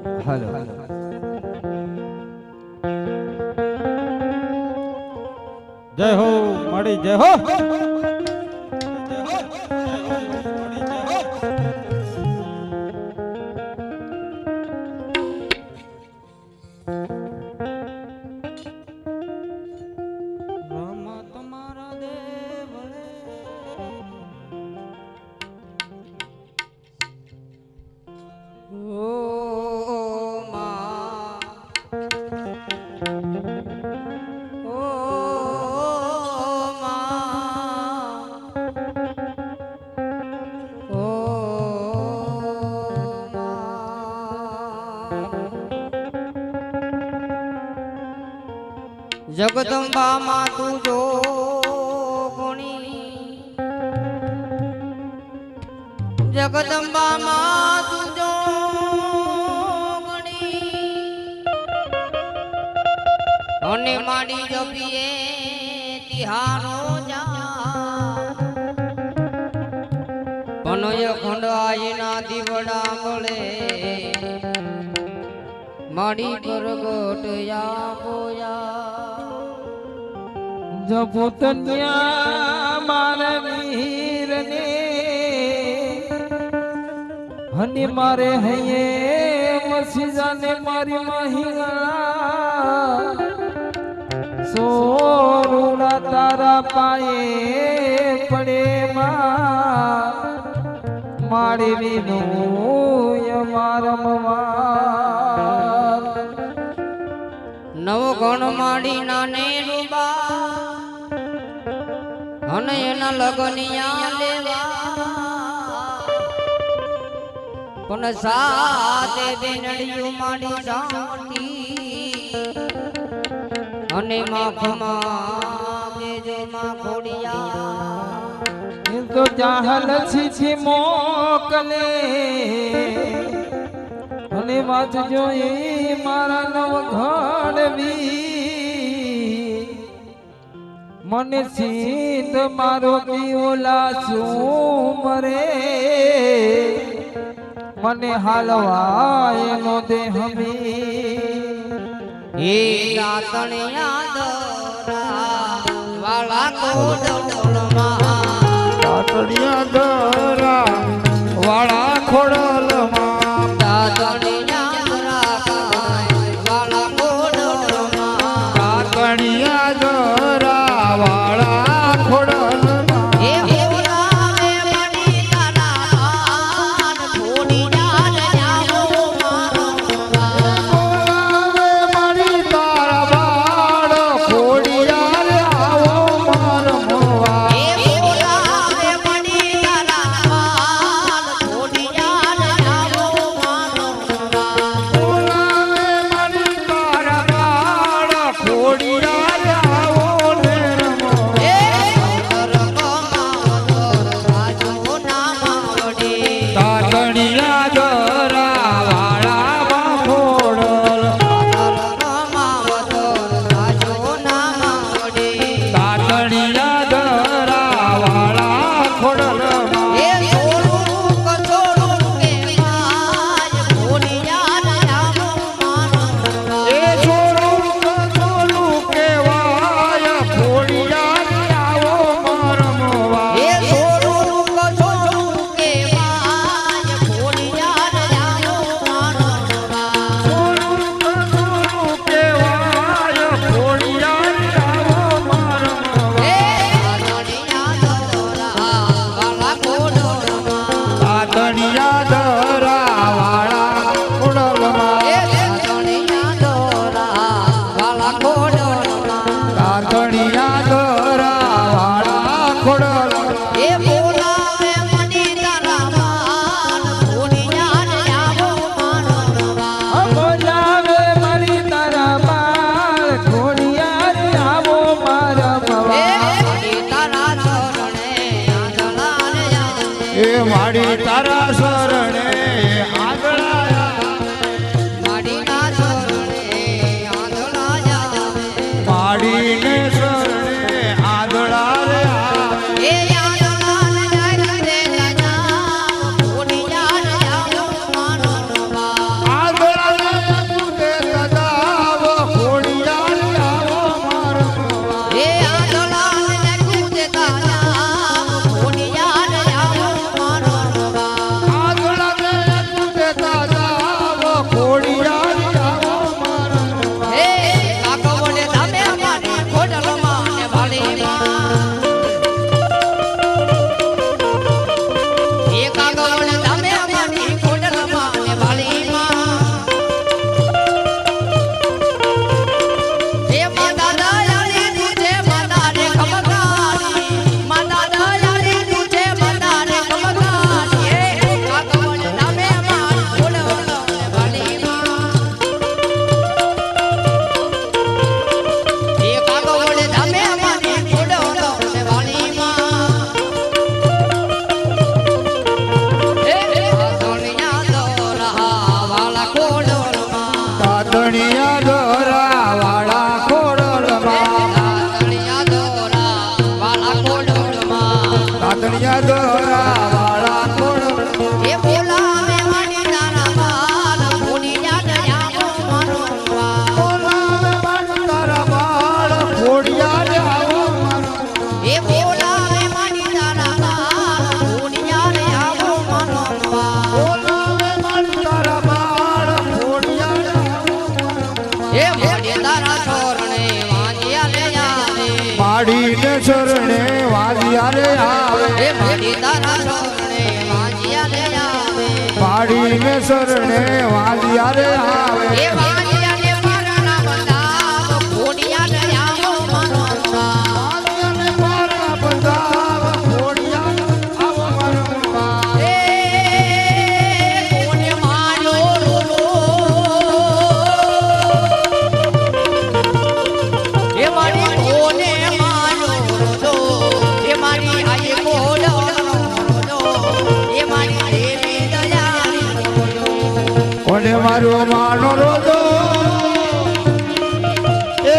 હાલો જય હો મળી જય હો જગદંબા માં તું જો ગુણી જગદંબા માં તું જો ગુણી અને માડી જપીએ તિહારો જા પનય ખંડ આઈના દીવડા મળે માડી પરગટ યા જપુતન્યા મારા વીરને હની મારે હૈયે મસીજાને મારી મહિલા સોરુડા તારા પાયે પડે મારી વિનું મારમવા નવ ગણ માડી નાને રૂબા અને એના લગનિયા લેવા પણ સાથે બેનડિયું માડી જાતી અને માખમાં દેજો માં ખોડિયા તો ચાહલ છીછી મોકલે અને વાંચજો એ મારા નવ ઘડવી મને સીત મારો પીઓલા સુમરે મને હાલવા એનો દેહમી એ દાતણિયા દરા વાળા કોડલમાં દાતણિયા દરા વાળા ખોડલમાં દાતણિયા દરા વાળા કોડલમાં દાતણિયા દરા વાળા ખોડલમાં એ હોલાવે મણી તારા થોડી જાન જાવો મારો બોલાવે મણી તારા બાળ ખોડિયાર આવો માર મોવા એ હોલાવે મણી તારા થોડી જાન જાવો એ માડી તારા શરણે વાજ્યા લે આવે માડીને શરણે વાજ્યા રે આવે એ માડી તારા શરણે વાજ્યા લે આવે માડીને શરણે વાજ્યા રે આવે એ વાજ્યા લે મારા બંધાવ ખોડિયા લે આવો મારો અંબા વાજ્યાને મારા બંધાવ ખોડિયા આવો મારો અંબા એ કોને માર્યો રોલો એ મારી કોને માર્યો રોલો એ મારી આયે બોલો રોલો એ મારી દેવી દયાળી રોલો કોને મારો માનો રોદો એ